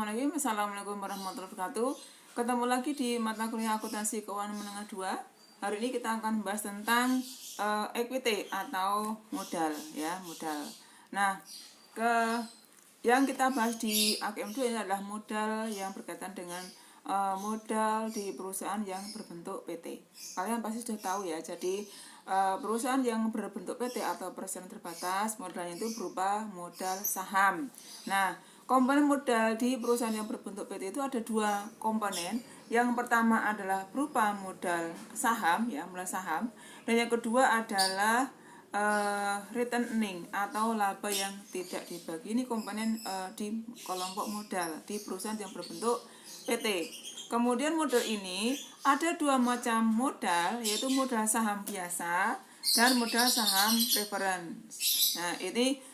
Bismillahirrahmanirrahim. Assalamualaikum warahmatullahi wabarakatuh. Ketemu lagi di mata kuliah akuntansi keuangan menengah 2. Hari ini kita akan membahas tentang equity atau modal ya, modal. Nah, yang kita bahas di AKM 2 ini adalah modal yang berkaitan dengan modal di perusahaan yang berbentuk PT. Kalian pasti sudah tahu ya. Jadi perusahaan yang berbentuk PT atau perusahaan terbatas, modalnya itu berupa modal saham. Nah, komponen modal di perusahaan yang berbentuk PT itu ada dua komponen. Yang pertama adalah berupa modal saham ya, modal saham, dan yang kedua adalah return earning atau laba yang tidak dibagi. Ini komponen di kelompok modal di perusahaan yang berbentuk PT. Kemudian modal ini ada dua macam modal, yaitu modal saham biasa dan modal saham preference. Nah, ini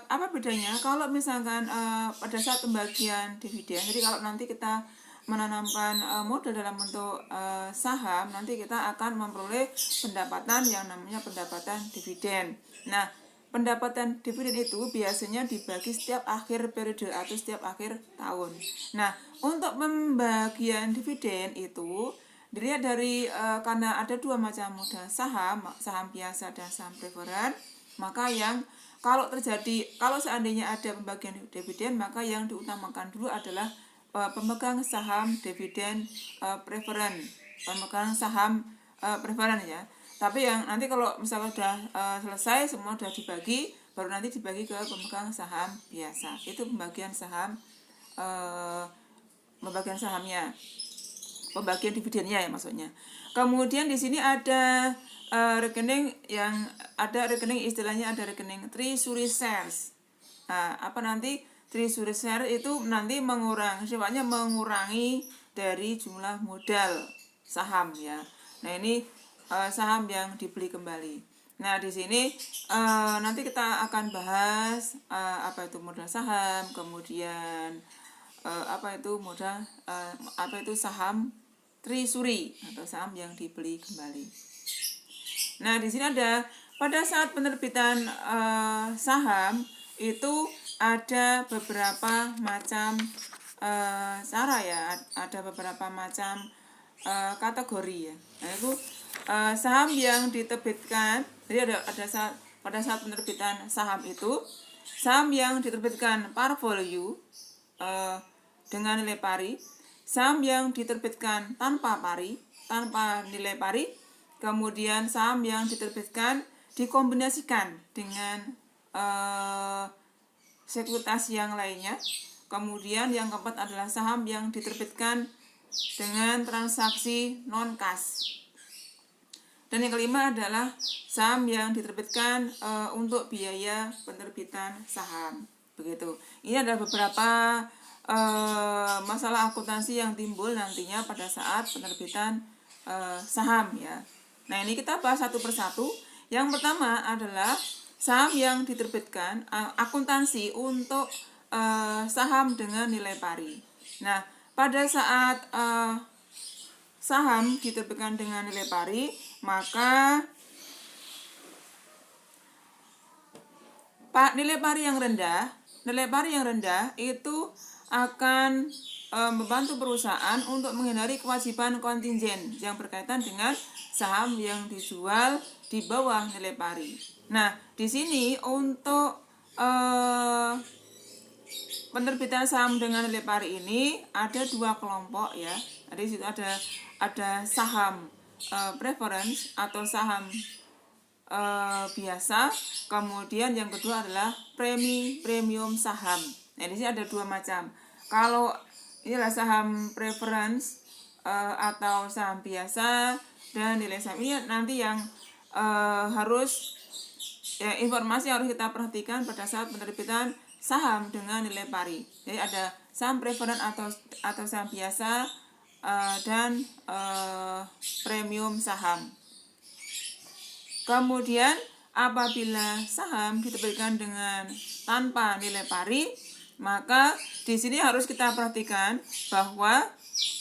apa bedanya? Kalau misalkan pada saat pembagian dividen, jadi kalau nanti kita menanamkan modal dalam bentuk saham, nanti kita akan memperoleh pendapatan yang namanya pendapatan dividen. Nah, pendapatan dividen itu biasanya dibagi setiap akhir periode atau setiap akhir tahun. Nah, untuk pembagian dividen itu dilihat dari karena ada dua macam modal saham, saham biasa dan saham preference, maka kalau seandainya ada pembagian dividen, maka yang diutamakan dulu adalah pemegang saham dividen preference, pemegang saham preference ya. Tapi yang nanti kalau misalnya sudah selesai semua sudah dibagi, baru nanti dibagi ke pemegang saham biasa. Itu pembagian saham, pembagian sahamnya, pembagian dividennya ya maksudnya. Kemudian di sini ada rekening istilahnya ada rekening treasury shares. Nah, nanti treasury shares itu nanti sifatnya mengurangi dari jumlah modal saham ya. Nah, ini saham yang dibeli kembali. Nah, di sini nanti kita akan bahas apa itu modal saham, kemudian apa itu saham treasury atau saham yang dibeli kembali. Nah, di sini ada pada saat penerbitan saham itu ada beberapa macam cara ya, ada beberapa macam kategori ya. Nah, itu saham yang diterbitkan. Jadi pada saat penerbitan saham itu, saham yang diterbitkan par value dengan nilai pari, saham yang diterbitkan tanpa nilai pari, kemudian saham yang diterbitkan dikombinasikan dengan sekuritas yang lainnya. Kemudian yang keempat adalah saham yang diterbitkan dengan transaksi non cash. Dan yang kelima adalah saham yang diterbitkan untuk biaya penerbitan saham. Begitu. Ini adalah beberapa masalah akuntansi yang timbul nantinya pada saat penerbitan saham ya. Nah, ini kita bahas satu persatu. Yang pertama adalah saham yang diterbitkan akuntansi untuk saham dengan nilai pari. Nah, pada saat saham diterbitkan dengan nilai pari, maka nilai pari yang rendah itu akan membantu perusahaan untuk menghindari kewajiban kontingen yang berkaitan dengan saham yang dijual di bawah nilai pari. Nah, di sini untuk penerbitan saham dengan nilai pari ini ada dua kelompok ya. Jadi situ ada saham preference atau saham biasa, kemudian yang kedua adalah premium saham. Nah, di sini ada dua macam. Kalau inilah saham preference atau saham biasa dan nilai saham ini nanti yang informasi yang harus kita perhatikan pada saat penerbitan saham dengan nilai pari. Jadi ada saham preference atau saham biasa dan premium saham. Kemudian apabila saham diterbitkan dengan tanpa nilai pari, maka di sini harus kita perhatikan bahwa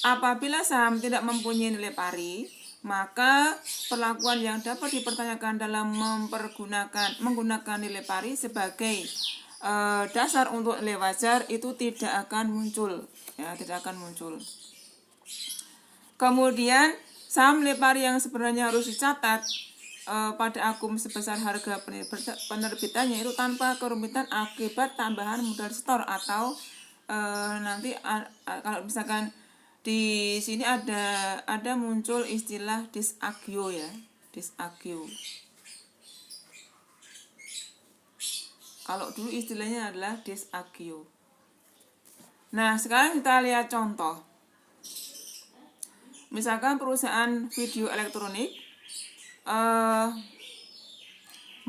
apabila saham tidak mempunyai nilai pari, maka perlakuan yang dapat dipertanyakan dalam menggunakan nilai pari sebagai dasar untuk nilai wajar itu tidak akan muncul, ya, tidak akan muncul. Kemudian saham nilai pari yang sebenarnya harus dicatat pada akum sebesar harga penerbitannya itu tanpa kerumitan akibat tambahan modal store, atau nanti kalau misalkan di sini ada muncul istilah disagio, ya, disagio. Kalau dulu istilahnya adalah disagio. Nah, sekarang kita lihat contoh. Misalkan perusahaan video elektronik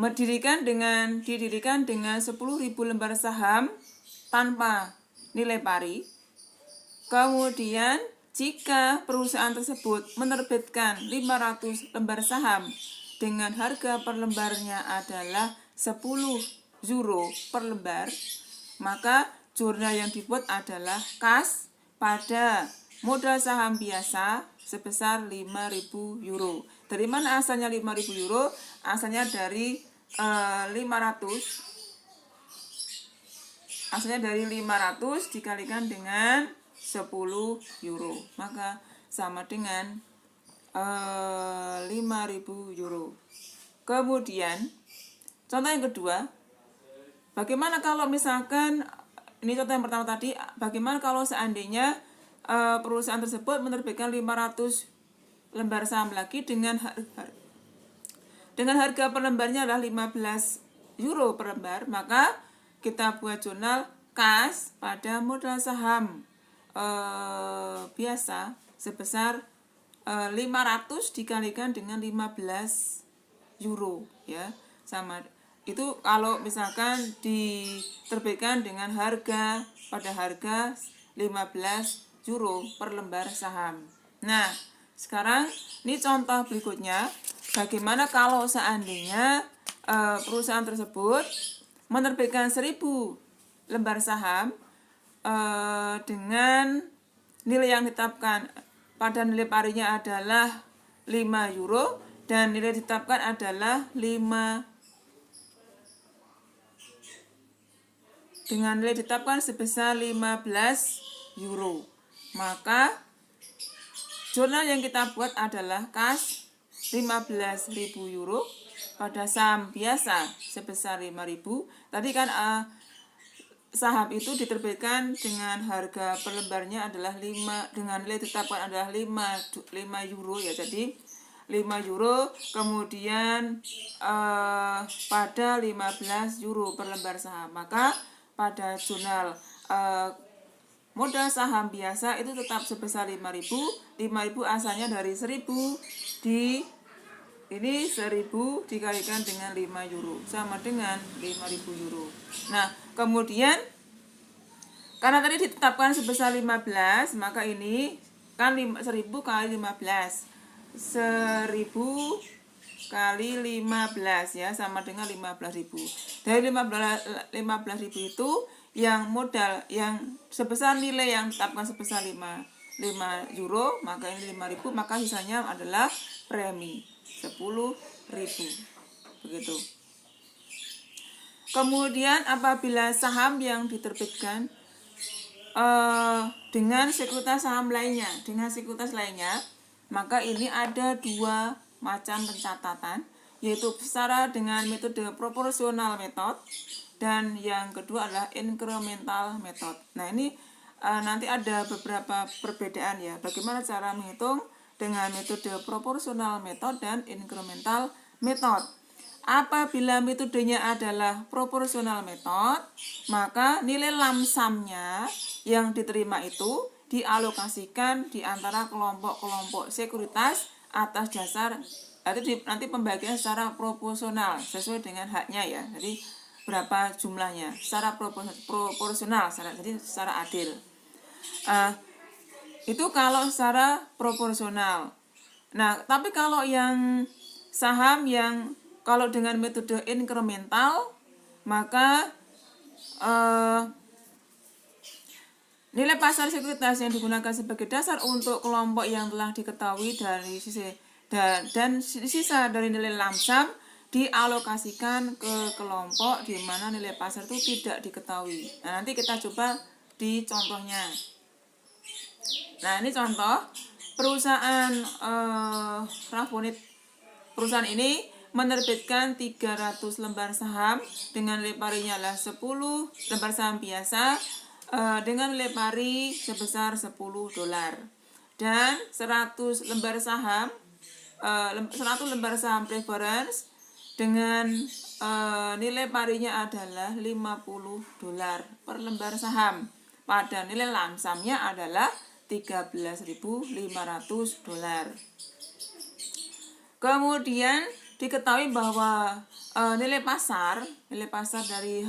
didirikan dengan 10.000 lembar saham tanpa nilai pari. Kemudian jika perusahaan tersebut menerbitkan 500 lembar saham dengan harga per lembarnya adalah 10 euro per lembar, maka jurnal yang dibuat adalah kas pada modal saham biasa sebesar 5.000 euro. Dari mana asalnya 5.000 euro? Asalnya dari 500. Asalnya dari 500 dikalikan dengan 10 euro. Maka sama dengan 5.000 euro. Kemudian contoh yang kedua, bagaimana kalau misalkan, ini contoh yang pertama tadi, bagaimana kalau seandainya perusahaan tersebut menerbitkan 500 lembar saham lagi dengan harga per lembarnya adalah 15 euro per lembar, maka kita buat jurnal kas pada modal saham biasa sebesar 500 dikalikan dengan 15 euro, ya, sama. Itu kalau misalkan diterbitkan dengan harga 15 euro per lembar saham. Nah, sekarang ini contoh berikutnya, bagaimana kalau seandainya perusahaan tersebut menerbitkan 1.000 lembar saham dengan nilai yang ditetapkan pada nilai parinya adalah 5 euro dan nilai ditetapkan adalah 5 dengan nilai ditetapkan sebesar 15 euro. Maka jurnal yang kita buat adalah kas 15.000 euro pada saham biasa sebesar 5.000. Tadi kan saham itu diterbitkan dengan harga per lembarnya adalah 5, dengan nilai ditetapkan adalah 5 euro, ya. Jadi 5 euro kemudian pada 15 euro per lembar saham. Maka pada jurnal modal saham biasa itu tetap sebesar 5.000. 5.000 asalnya dari 1.000 ini 1.000 dikalikan dengan 5 euro sama dengan 5.000 euro. Nah, kemudian karena tadi ditetapkan sebesar 15, maka ini kan 1.000 kali 15. 1.000 kali 15, ya, sama dengan 15.000. Dari 15.000 itu yang modal yang sebesar nilai yang ditetapkan sebesar 5 euro, maka ini 5.000, maka sisanya adalah premi 10.000. Begitu. Kemudian apabila saham yang diterbitkan dengan sekuritas saham lainnya, maka ini ada 2 macam pencatatan, yaitu secara dengan metode proporsional method dan yang kedua adalah incremental method. Nah, ini nanti ada beberapa perbedaan, ya, bagaimana cara menghitung dengan metode proporsional method dan incremental method. Apabila metodenya adalah proporsional method, maka nilai lamsamnya yang diterima itu dialokasikan di antara kelompok-kelompok sekuritas atas dasar nanti pembagian secara proporsional sesuai dengan haknya, ya. Jadi berapa jumlahnya secara proporsional, jadi secara adil. Itu kalau secara proporsional. Nah, tapi kalau yang saham yang kalau dengan metode incremental, maka nilai pasar sekuritas yang digunakan sebagai dasar untuk kelompok yang telah diketahui dari sisi dan sisa dari nilai lamsam dialokasikan ke kelompok di mana nilai pasar itu tidak diketahui. Nah, nanti kita coba di contohnya. Nah, ini contoh perusahaan Rafonit. Perusahaan ini menerbitkan 300 lembar saham dengan nilai parinya adalah 10 lembar saham biasa dengan nilai pari sebesar $10 dan 100 lembar saham 100 lembar saham preference dengan nilai parinya adalah $50 per lembar saham. Pada nilai lamsamnya adalah $13.500. Kemudian diketahui bahwa nilai pasar dari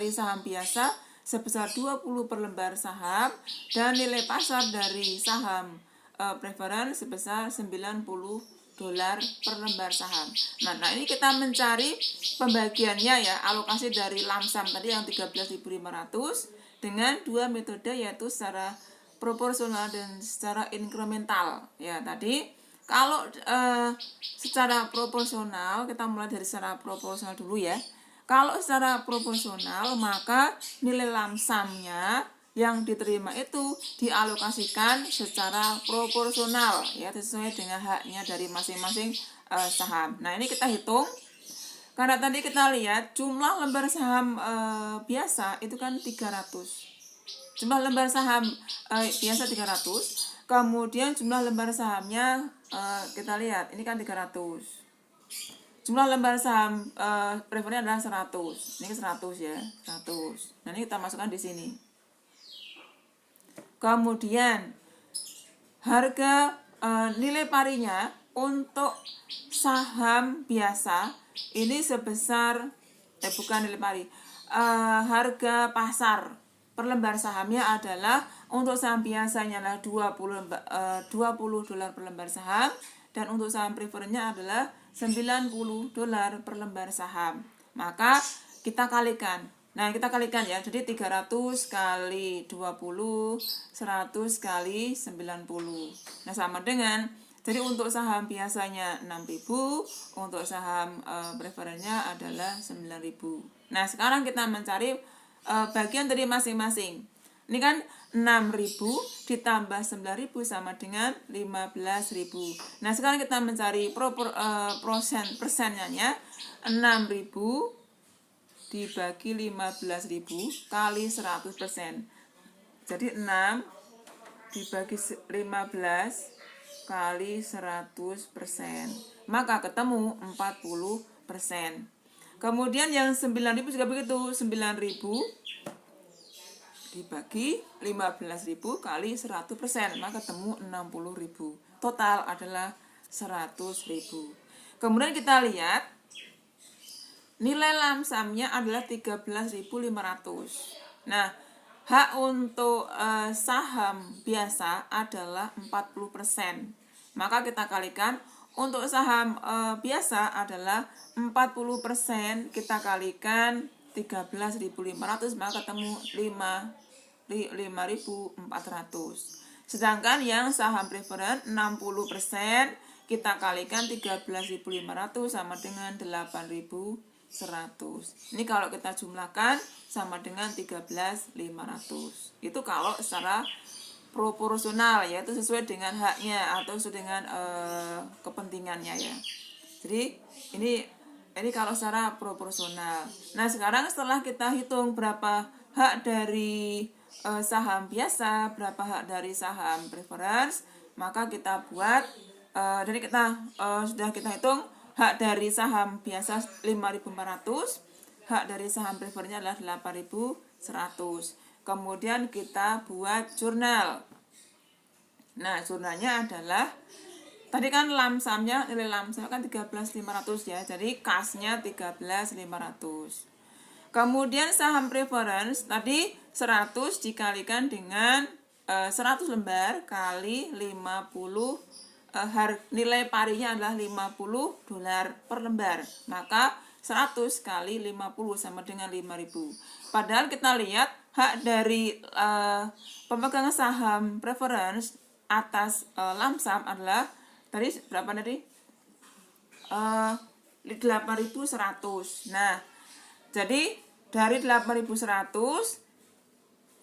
saham biasa sebesar 20 per lembar saham dan nilai pasar dari saham preference sebesar $90 per lembar saham. Nah, ini kita mencari pembagiannya ya, alokasi dari lamsam tadi yang 13.500 dengan dua metode, yaitu secara proporsional dan secara inkremental. Ya, tadi kalau secara proporsional, kita mulai dari secara proporsional dulu ya. Kalau secara proporsional, maka nilai lamsamnya yang diterima itu dialokasikan secara proporsional ya, sesuai dengan haknya dari masing-masing saham. Nah, ini kita hitung. Karena tadi kita lihat jumlah lembar saham biasa itu kan 300. Jumlah lembar saham biasa 300. Kemudian jumlah lembar sahamnya kita lihat ini kan 300. Jumlah lembar saham prefernya adalah 100. Ini 100 ya, 100. Nah, ini kita masukkan di sini. Kemudian harga nilai parinya untuk saham biasa ini sebesar bukan nilai pari. Harga pasar per lembar sahamnya adalah untuk saham biasanya adalah $20 per lembar saham dan untuk saham preferennya adalah $90 per lembar saham. Maka kita kalikan. Nah, kita kalikan ya. Jadi 300 kali 20, 100 kali 90. Nah, sama dengan, jadi untuk saham biasanya 6.000, untuk saham preferennya adalah 9.000. Nah, sekarang kita mencari bagian dari masing-masing. Ini kan 6.000 ditambah 9.000 sama dengan 15.000. Nah, sekarang kita mencari persennya. 6.000 dibagi 15.000 kali 100%. Jadi 6 dibagi 15 kali 100%. Maka ketemu 40%. Kemudian yang 9.000 juga begitu. 9.000 dibagi 15.000 kali 100%. Maka ketemu 60.000. Total adalah 100.000. Kemudian kita lihat nilai lamsamnya adalah 13.500. Nah, hak untuk saham biasa adalah 40%. Maka kita kalikan, untuk saham biasa adalah 40%, kita kalikan 13.500, maka ketemu 5.400. Sedangkan yang saham preferen 60%, kita kalikan 13.500 sama dengan 8.100. Ini kalau kita jumlahkan sama dengan 13.500. Itu kalau secara proporsional, yaitu sesuai dengan haknya atau sesuai dengan kepentingannya ya. Jadi ini kalau secara proporsional. Nah, sekarang setelah kita hitung berapa hak dari saham biasa, berapa hak dari saham preference, maka kita buat dari kita sudah kita hitung hak dari saham biasa 5.400, hak dari saham preferennya adalah 8.100. Kemudian kita buat jurnal. Nah, jurnalnya adalah tadi kan lamsamnya, nilai lamsam kan 13.500 ya. Jadi kasnya 13.500. Kemudian saham preference tadi 100 dikalikan dengan 100 lembar kali 50, nilai parinya adalah $50 per lembar. Maka 100 kali 50 sama dengan 5.000. Padahal kita lihat hak dari pemegang saham preference atas lamsam adalah tadi berapa tadi? 8.100. Nah, jadi dari 8.100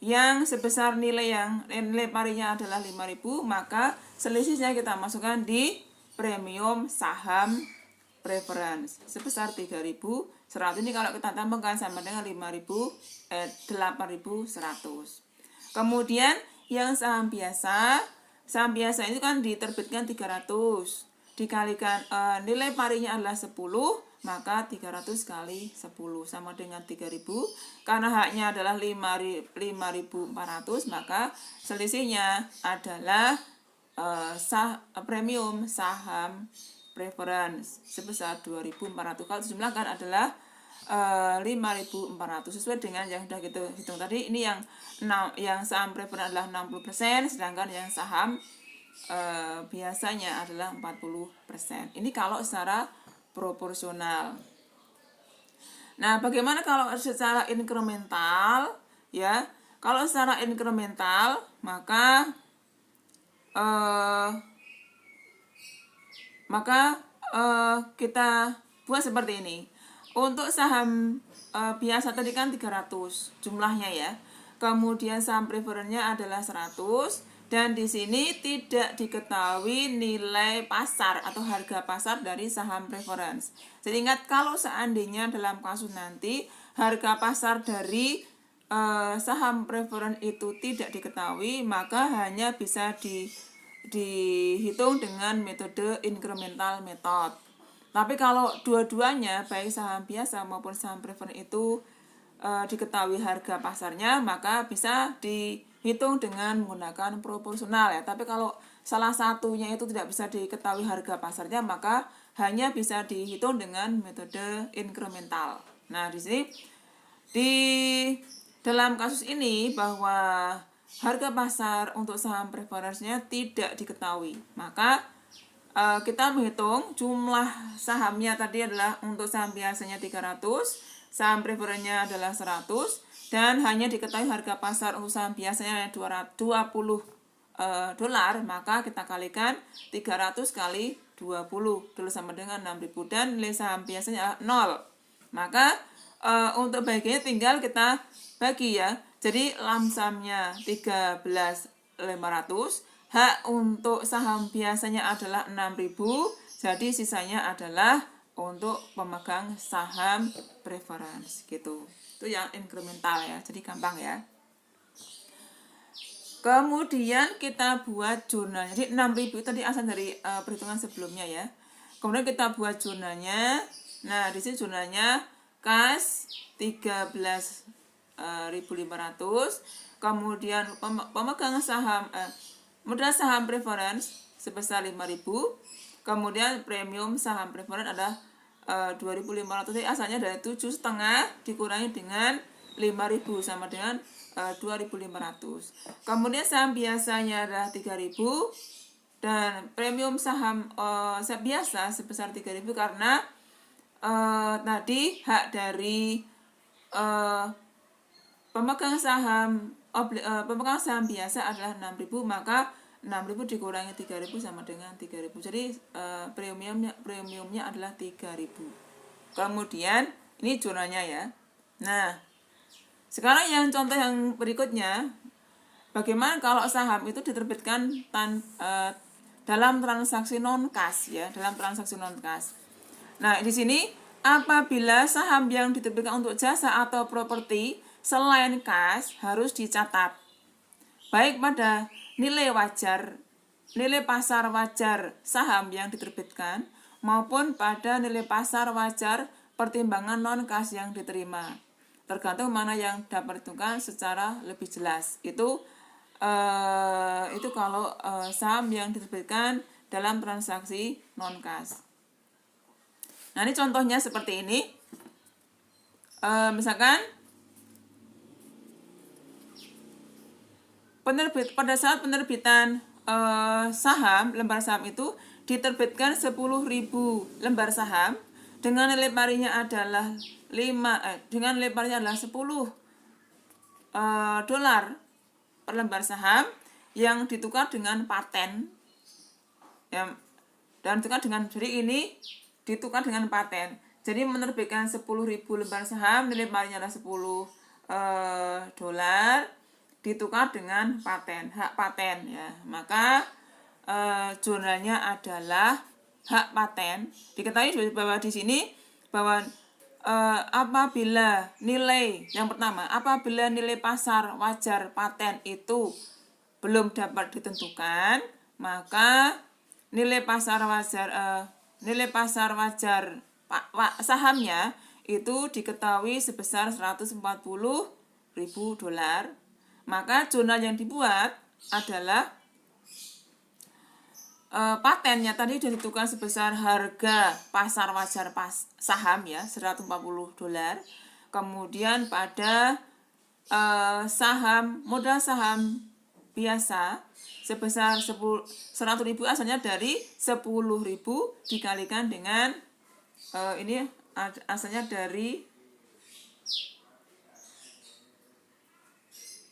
yang sebesar nilai parinya adalah 5.000, maka selisihnya kita masukkan di premium saham preference sebesar 3.100. Ini kalau kita tambahkan sama dengan 8.100. Kemudian yang saham biasa itu kan diterbitkan 300 dikalikan nilai parinya adalah 10, maka 300 kali 10 sama dengan 3.000. Karena haknya adalah 5.400, maka selisihnya adalah premium saham preference sebesar 2.400. Kalau dijumlahkan adalah 5.400 sesuai dengan yang sudah kita hitung tadi. Ini yang saham preference adalah 60%, sedangkan yang saham biasanya adalah 40%. Ini kalau secara proporsional. Nah, bagaimana kalau secara inkremental? Ya, kalau secara inkremental maka kita buat seperti ini. Untuk saham biasa tadi kan 300 jumlahnya ya. Kemudian saham preferennya adalah 100, dan di sini tidak diketahui nilai pasar atau harga pasar dari saham preference. Jadi ingat, kalau seandainya dalam kasus nanti harga pasar dari saham preference itu tidak diketahui, maka hanya bisa dihitung dengan metode incremental method. Tapi kalau dua-duanya, baik saham biasa maupun saham preference itu diketahui harga pasarnya, maka bisa dihitung dengan menggunakan proporsional ya. Tapi kalau salah satunya itu tidak bisa diketahui harga pasarnya, maka hanya bisa dihitung dengan metode incremental. Nah, di sini di dalam kasus ini bahwa harga pasar untuk saham preference-nya tidak diketahui, maka kita menghitung jumlah sahamnya tadi adalah untuk saham biasanya 300, saham preferennya adalah 100, dan hanya diketahui harga pasar untuk saham biasanya $20, maka kita kalikan 300 kali 20 dulu sama dengan 6.000, dan nilai saham biasanya 0. Maka untuk bagiannya tinggal kita bagi ya. Jadi lamsamnya 13.500, hak untuk saham biasanya adalah 6.000, jadi sisanya adalah untuk pemegang saham preference gitu. Itu yang incremental ya, jadi gampang ya. Kemudian kita buat jurnalnya. Jadi 6.000 tadi asal dari perhitungan sebelumnya ya. Kemudian kita buat jurnalnya. Nah, di sini jurnalnya kas 13.500. Kemudian pemegang saham modal saham preference sebesar 5.000. Kemudian premium saham preference adalah 2.500. Jadi asalnya dari 7,5 dikurangi dengan 5.000 sama dengan 2.500. Kemudian saham biasanya adalah 3.000, dan premium saham biasa sebesar 3.000 karena tadi hak dari pemegang saham biasa adalah 6.000, maka 6.000 dikurangi 3.000 sama dengan 3.000. Jadi premiumnya adalah 3.000. Kemudian ini jurnalnya ya. Nah, sekarang yang contoh yang berikutnya, bagaimana kalau saham itu diterbitkan dalam transaksi non kas ya, dalam transaksi non kas. Nah, di sini apabila saham yang diterbitkan untuk jasa atau properti selain kas harus dicatat, baik pada nilai pasar wajar saham yang diterbitkan maupun pada nilai pasar wajar pertimbangan non kas yang diterima. Tergantung mana yang dapat ditentukan secara lebih jelas. Itu kalau saham yang diterbitkan dalam transaksi non kas. Nah, ini contohnya seperti ini. Misalkan pada saat penerbitan saham, lembar saham itu diterbitkan 10.000 lembar saham dengan nilai parinya adalah $10 per lembar saham yang ditukar dengan paten ya, dan tukar dengan, jadi ini ditukar dengan paten. Jadi menerbitkan 10.000 lembar saham, nilai parinya adalah 10 dolar, ditukar dengan paten, hak paten ya. Maka jurnalnya adalah hak paten. Diketahui bahwa di sini bahwa apabila nilai yang pertama, apabila nilai pasar wajar paten itu belum dapat ditentukan, maka nilai pasar wajar sahamnya itu diketahui sebesar 140.000 dolar. Maka jurnal yang dibuat adalah patennya tadi sudah ditentukan sebesar harga pasar wajar saham ya 140 dolar. Kemudian pada modal saham biasa sebesar 100.000 asalnya dari 10.000 dikalikan dengan ini asalnya dari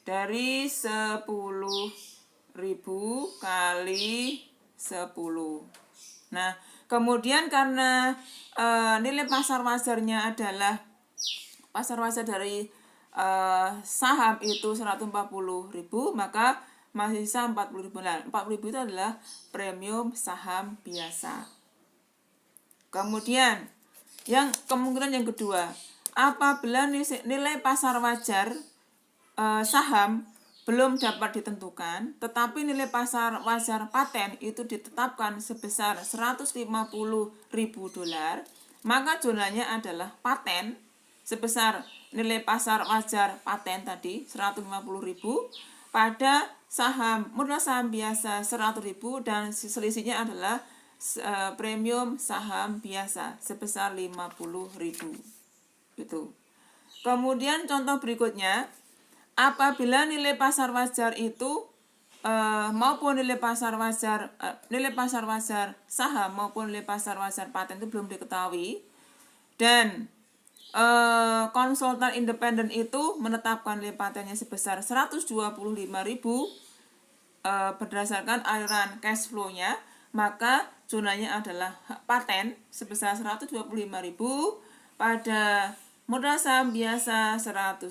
10.000 kali 10. Nah, kemudian karena nilai pasar wajarnya adalah pasar wajar dari saham itu 140.000, maka masih sisa 40.000. Nah, 40.000 itu adalah premium saham biasa. Kemudian kemungkinan yang kedua, apabila nilai pasar wajar saham belum dapat ditentukan, tetapi nilai pasar wajar paten itu ditetapkan sebesar 150.000 dolar, maka jurnalnya adalah paten sebesar nilai pasar wajar paten tadi 150.000 pada modal saham biasa 100.000 dan selisihnya adalah premium saham biasa sebesar 50.000. Gitu. Kemudian contoh berikutnya, apabila nilai pasar wajar itu maupun nilai pasar wajar saham maupun nilai pasar wajar paten itu belum diketahui dan konsultan independen itu menetapkan nilai patennya sebesar 125.000 berdasarkan aliran cash flow-nya, maka jurnalnya adalah hak paten sebesar 125.000 pada modal saham biasa 100.000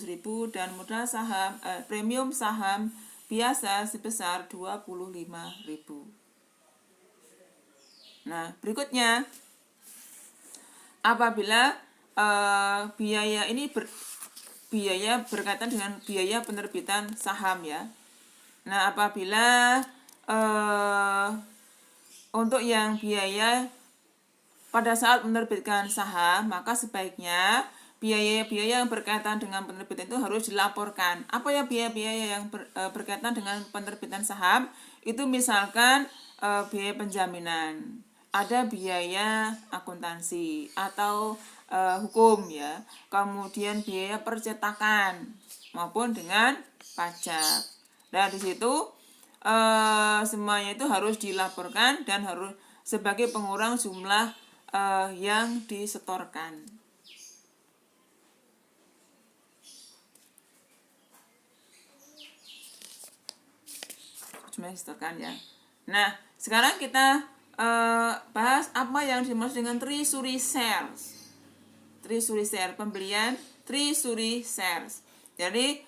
dan modal saham premium saham biasa sebesar 25.000. Nah, berikutnya apabila biaya berkaitan dengan biaya penerbitan saham ya. Nah, apabila untuk yang biaya pada saat menerbitkan saham, maka sebaiknya biaya-biaya yang berkaitan dengan penerbitan itu harus dilaporkan. Apa ya biaya-biaya yang berkaitan dengan penerbitan saham? Itu misalkan biaya penjaminan, ada biaya akuntansi atau hukum ya, kemudian biaya percetakan maupun dengan pajak. Dan di situ semuanya itu harus dilaporkan dan harus sebagai pengurang jumlah yang disetorkan. Ya. Nah, sekarang kita bahas apa yang dimaksud dengan treasury shares. Treasury share, pembelian treasury shares. Jadi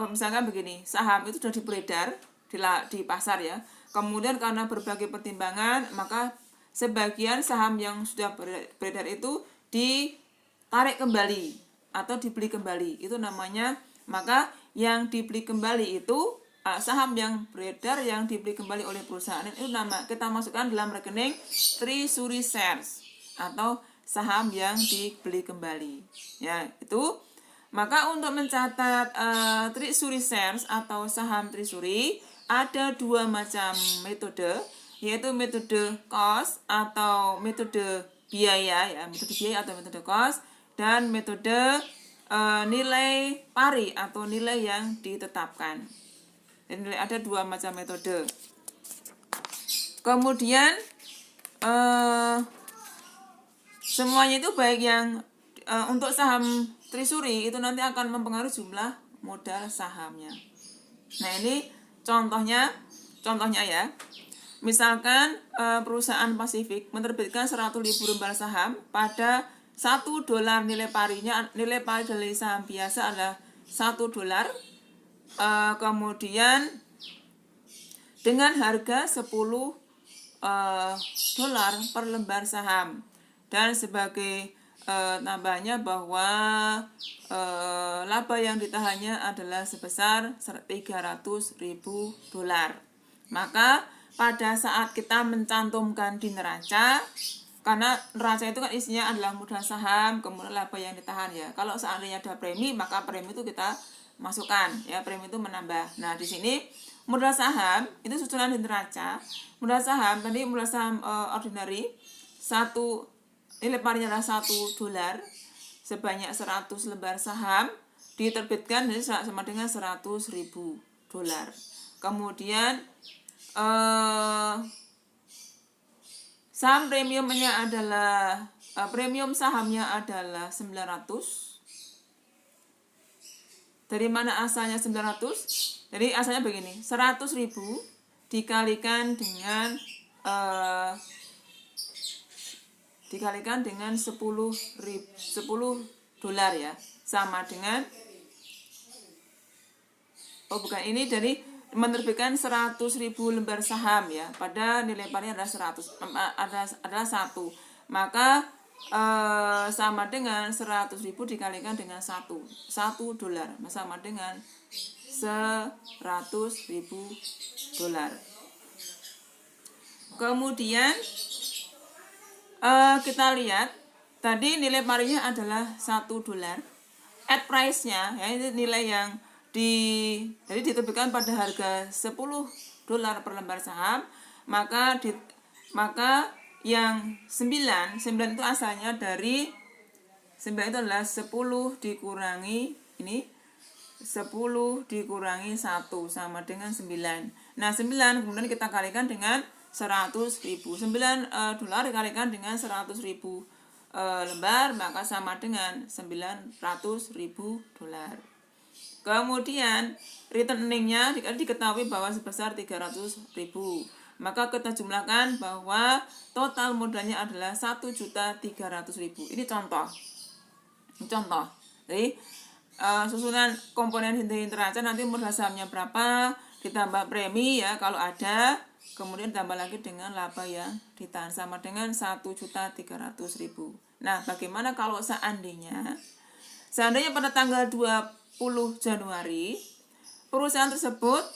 misalkan begini, saham itu sudah beredar di pasar ya. Kemudian karena berbagai pertimbangan, maka sebagian saham yang sudah beredar itu ditarik kembali atau dibeli kembali. Itu namanya, maka yang dibeli kembali itu saham yang beredar yang dibeli kembali oleh perusahaan itu kita masukkan dalam rekening treasury shares atau saham yang dibeli kembali ya. Itu maka untuk mencatat treasury shares atau saham treasury ada dua macam metode, yaitu metode cost atau metode biaya ya, metode biaya atau metode cost, dan metode nilai pari atau nilai yang ditetapkan. Dan ada dua macam metode. Kemudian semuanya itu baik yang untuk saham treasury itu nanti akan mempengaruhi jumlah modal sahamnya. Nah, ini contohnya ya. Misalkan perusahaan Pasifik menerbitkan 100.000 lembar saham pada $1 nilai parinya, nilai pari dari saham biasa adalah $1. Kemudian dengan harga $10 per lembar saham, dan sebagai tambahnya bahwa laba yang ditahannya adalah sebesar $300.000. Maka pada saat kita mencantumkan di neraca, karena neraca itu kan isinya adalah modal saham, kemudian laba yang ditahan ya. Kalau seandainya ada premi, maka premi itu kita masukkan ya, premi itu menambah. Nah, di sini modal saham itu susunan di neraca. Modal saham tadi, modal saham ordinary, nilai parinya adalah $1 sebanyak 100 lembar saham diterbitkan, jadi sama dengan $100.000. Kemudian saham premiumnya adalah premium sahamnya adalah 900. Dari mana asalnya 900? Jadi asalnya begini, 100.000 dikalikan dengan $10 ya, sama dengan dari menerbitkan 100.000 lembar saham ya, pada nilai parinya adalah 100, maka sama dengan 100.000 dikalikan dengan $1 sama dengan $100.000. Kemudian kita lihat tadi nilai parinya adalah $1. At price-nya ya, ini nilai yang jadi diterbitkan pada harga $10 per lembar saham, maka yang 9 itu asalnya dari 9 itu adalah 10 dikurangi ini, 10 dikurangi 1 sama dengan 9. Nah, 9 kemudian kita kalikan dengan 100.000. $9 dikalikan dengan 100.000 lembar, maka sama dengan $900.000. Kemudian return earning-nya diketahui bahwa sebesar 300.000. Maka kita jumlahkan bahwa total modalnya adalah 1.300.000. Ini contoh. Jadi susunan komponen inti neraca nanti modal sahamnya berapa, ditambah premi ya kalau ada, kemudian tambah lagi dengan laba yang ditahan sama dengan 1.300.000. Nah, bagaimana kalau seandainya pada tanggal 20 Januari perusahaan tersebut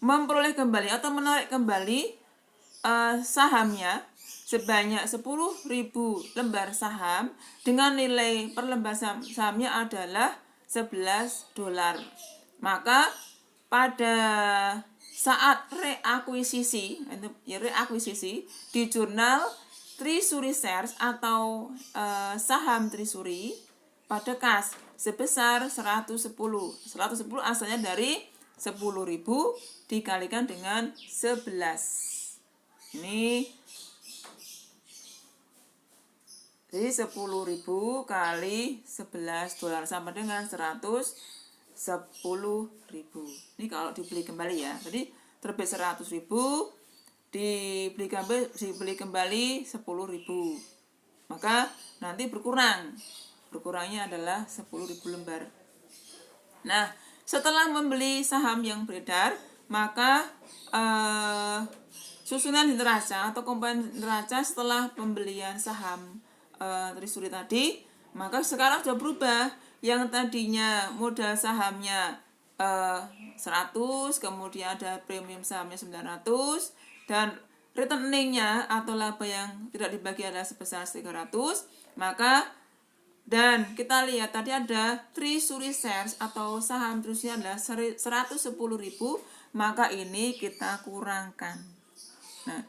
memperoleh kembali atau menarik kembali sahamnya sebanyak 10.000 lembar saham dengan nilai per lembar sahamnya adalah $11. Maka pada saat reakuisisi di jurnal Treasury Shares atau saham Treasury pada kas sebesar 110 asalnya dari 10.000 dikalikan dengan 11. Ini jadi 10.000 kali $11 sama dengan 110.000. Ini kalau dibeli kembali ya. Jadi terbit 100.000, dibeli kembali 10.000. Maka nanti berkurangnya adalah 10.000 lembar. Nah, setelah membeli saham yang beredar, maka susunan neraca atau komponen neraca setelah pembelian saham Treasury tadi, maka sekarang sudah berubah. Yang tadinya modal sahamnya 100, kemudian ada premium sahamnya 900, dan return earning-nya atau laba yang tidak dibagi adalah sebesar 300, maka dan kita lihat tadi ada Treasury Shares atau saham Treasury adalah 110.000, maka ini kita kurangkan. Nah,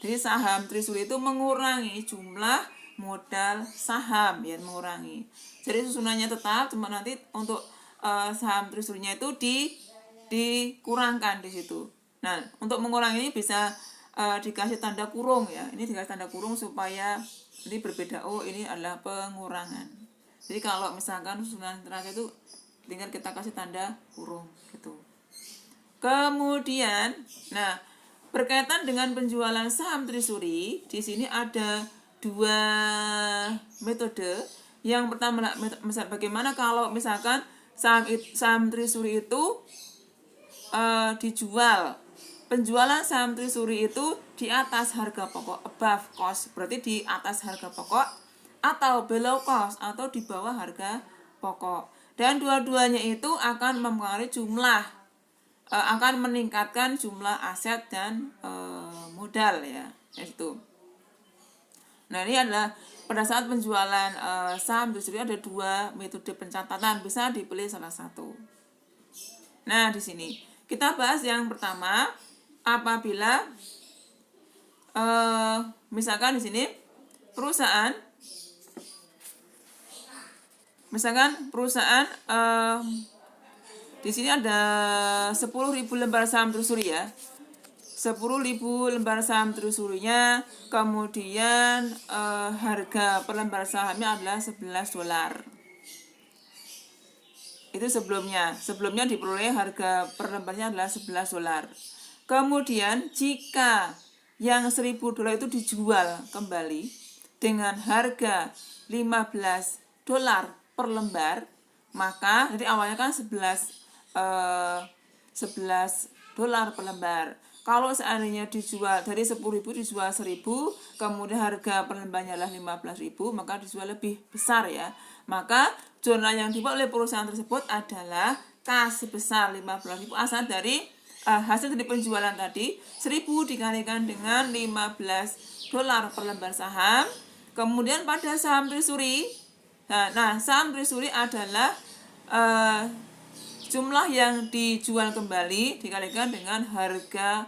jadi saham Treasury itu mengurangi jumlah modal saham ya, mengurangi. Jadi susunannya tetap, cuma nanti untuk saham Treasury-nya itu dikurangkan di situ. Nah, untuk mengurangi ini bisa dikasih tanda kurung ya. Ini dikasih tanda kurung supaya ini berbeda. Oh, ini adalah pengurangan. Jadi kalau misalkan susunan neraca itu tinggal kita kasih tanda kurung gitu. Kemudian, nah Berkaitan dengan penjualan saham Trisuri, di sini ada dua metode. Yang pertama, bagaimana kalau misalkan saham Trisuri itu dijual. Penjualan saham Trisuri itu di atas harga pokok, above cost, berarti di atas harga pokok, atau below cost, atau di bawah harga pokok. Dan dua-duanya itu akan mempengaruhi jumlah, akan meningkatkan jumlah aset dan modal ya itu. Nah, ini adalah pada saat penjualan saham Trisuri ada dua metode pencatatan, bisa dipilih salah satu. Nah, di sini kita bahas yang pertama, apabila misalkan di sini perusahaan, di sini ada 10.000 lembar saham Trisuri ya. 10.000 lembar saham Trisurinya, kemudian harga per lembar sahamnya adalah $11. Itu sebelumnya diperoleh harga per lembarnya adalah $11. Kemudian jika yang $1.000 itu dijual kembali dengan harga $15 per lembar, maka jadi awalnya kan $11 per lembar. Kalau seandainya dijual dari 10.000 dijual 1.000, kemudian harga per lembarnya adalah 15.000, maka dijual lebih besar ya. Maka jurnal yang dibuat oleh perusahaan tersebut adalah kas sebesar 15.000 asal dari hasil dari penjualan tadi, 1.000 dikalikan dengan $15 per lembar saham. Kemudian pada saham Trisuri, nah saham Trisuri adalah jumlah yang dijual kembali dikalikan dengan harga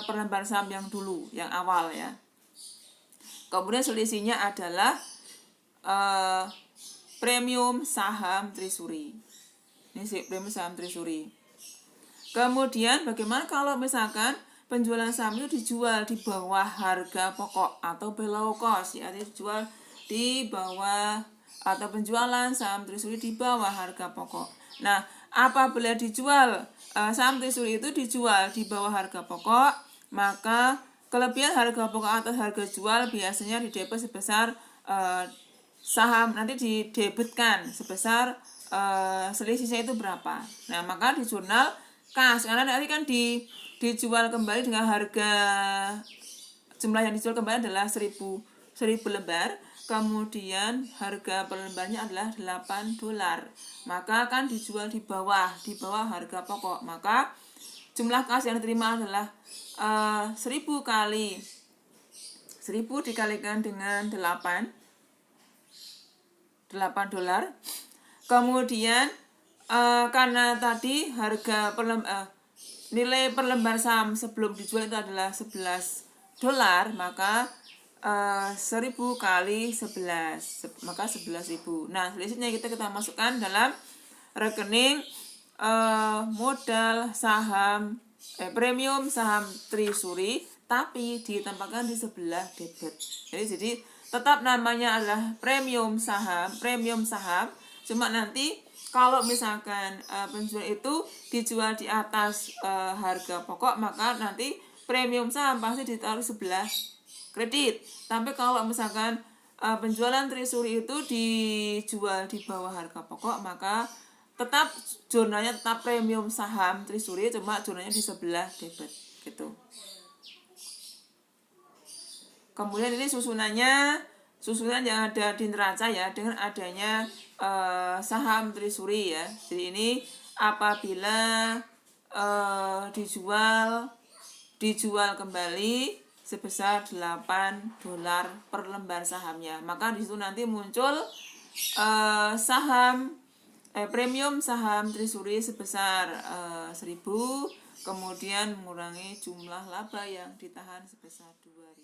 per lembar saham yang dulu, yang awal ya. Kemudian selisihnya adalah premium saham Trisuri. Ini sih premium saham Trisuri. Kemudian bagaimana kalau misalkan penjualan saham itu dijual di bawah harga pokok atau below cost ya, dijual di bawah, atau penjualan saham Trisuri di bawah harga pokok. Nah, apabila dijual saham Trisuri itu dijual di bawah harga pokok, maka kelebihan harga pokok atas harga jual biasanya didebit sebesar saham nanti didebitkan sebesar selisihnya itu berapa. Nah, maka di jurnal kas, karena nanti kan dijual kembali dengan harga, jumlah yang dijual kembali adalah 1.000 lembar, kemudian harga per lembarnya adalah $8, maka akan dijual di bawah harga pokok. Maka jumlah kas yang diterima adalah 1.000 dikalikan dengan $8. Kemudian karena tadi harga nilai per lembar saham sebelum dijual itu adalah $11, maka 1.000 kali 11, maka 11.000. Nah, selisihnya kita masukkan dalam rekening modal saham premium saham Trisuri, tapi ditempatkan di sebelah debit. Jadi tetap namanya adalah premium saham, cuma nanti kalau misalkan penjual itu dijual di atas harga pokok, maka nanti premium saham pasti ditaruh sebelah kredit. Tapi kalau misalkan penjualan Trisuri itu dijual di bawah harga pokok, maka tetap jurnalnya tetap premium saham Trisuri, cuma jurnalnya di sebelah debit gitu. Kemudian ini susunan yang ada di neraca ya, dengan adanya saham Trisuri ya. Jadi ini apabila dijual kembali sebesar $8 per lembar sahamnya, maka di situ nanti muncul premium saham Trisuri sebesar 1.000, kemudian mengurangi jumlah laba yang ditahan sebesar 2.000.